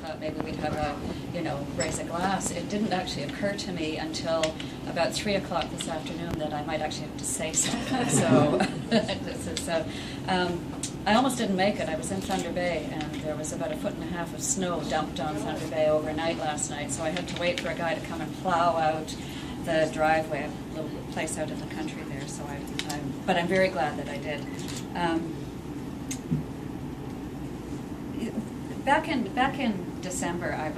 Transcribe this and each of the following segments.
thought maybe we'd have a, raise a glass. It didn't actually occur to me until about 3 o'clock this afternoon that I might actually have to say something. So, I almost didn't make it. I was in Thunder Bay, and there was about 1.5 feet of snow dumped on Thunder Bay overnight last night, so I had to wait for a guy to come and plow out the driveway, a little place out in the country there. So but I'm very glad that I did. Back in December, I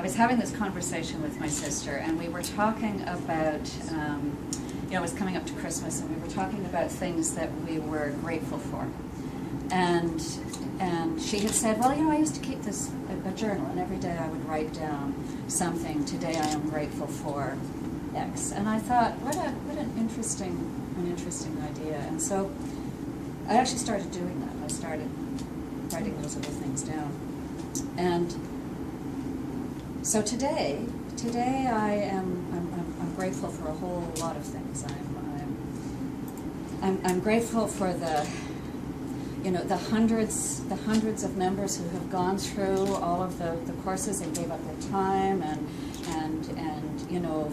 was having this conversation with my sister, and we were talking about, it was coming up to Christmas, and we were talking about things that we were grateful for. And she had said, well, I used to keep this a journal, and every day I would write down something. Today I am grateful for X. And I thought, what an interesting idea. And so I actually started doing that. I started writing those little things down. And so today I'm grateful for a whole lot of things. I'm grateful for the hundreds of members who have gone through all of the courses and gave up their time and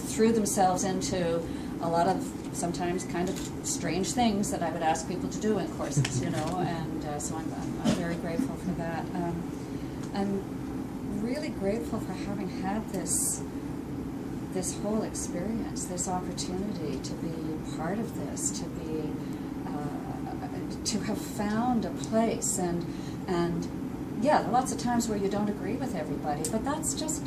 threw themselves into a lot of sometimes kind of strange things that I would ask people to do in courses, and so I'm very grateful for that. I'm really grateful for having had this whole experience, this opportunity to be part of this, to have found a place, and yeah, lots of times where you don't agree with everybody, but that's just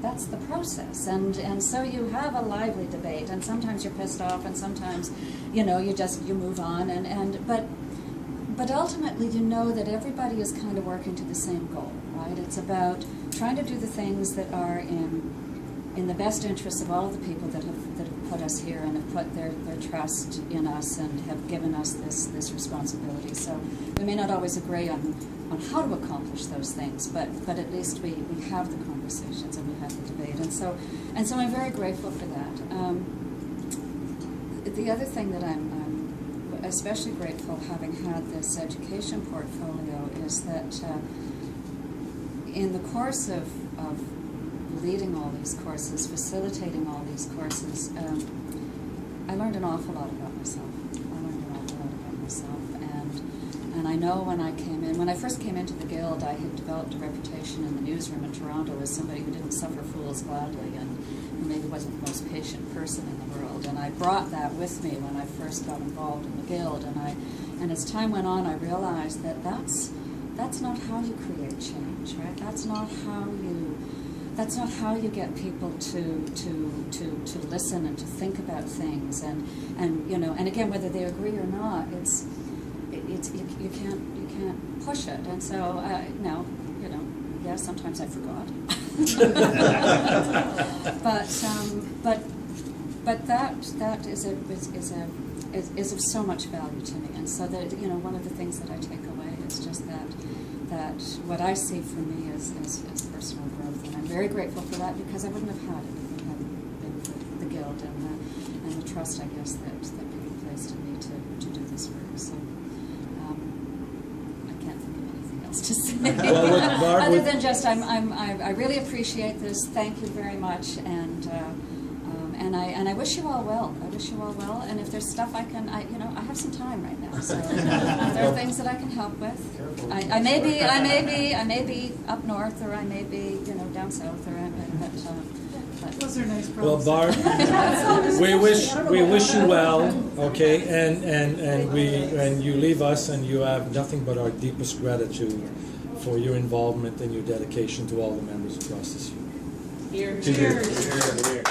that's the process, and so you have a lively debate, and sometimes you're pissed off, and sometimes you move on, but ultimately you know that everybody is kind of working to the same goal, right? It's about trying to do the things that are in the best interest of all of the people that have put us here and have put their trust in us and have given us this responsibility. So we may not always agree on how to accomplish those things, but at least we have the conversations and we have the debate. And so I'm very grateful for that. The other thing that I'm especially grateful, having had this education portfolio, is that in the course of leading all these courses, facilitating all these courses, I learned an awful lot about myself. And I know when I first came into the Guild, I had developed a reputation in the newsroom in Toronto as somebody who didn't suffer fools gladly and who maybe wasn't the most patient person in the world. And I brought that with me when I first got involved in the Guild. And as time went on, I realized that that's not how you create change, right? That's not how you get people to listen and to think about things, and again, whether they agree or not, you can't push it. And so now, yeah, sometimes I forgot, but that is of so much value to me. And so that one of the things that I take away is just that what I see for me is personal growth, and I'm very grateful for that, because I wouldn't have had it if it hadn't been for the Guild and the trust, I guess, that people placed in me to do this work. So I can't think of anything else to say. Well, look, Barb, other than just I really appreciate this. Thank you very much, and I wish you all well. I wish you all well. And if there's stuff I have some time right now. So if there are things that I can help with. I may be up north, or I may be down south, or but those are nice well, problems. Barb, we wish you well, okay, and you leave us, and you have nothing but our deepest gratitude for your involvement and your dedication to all the members across this year. Cheers. Cheers.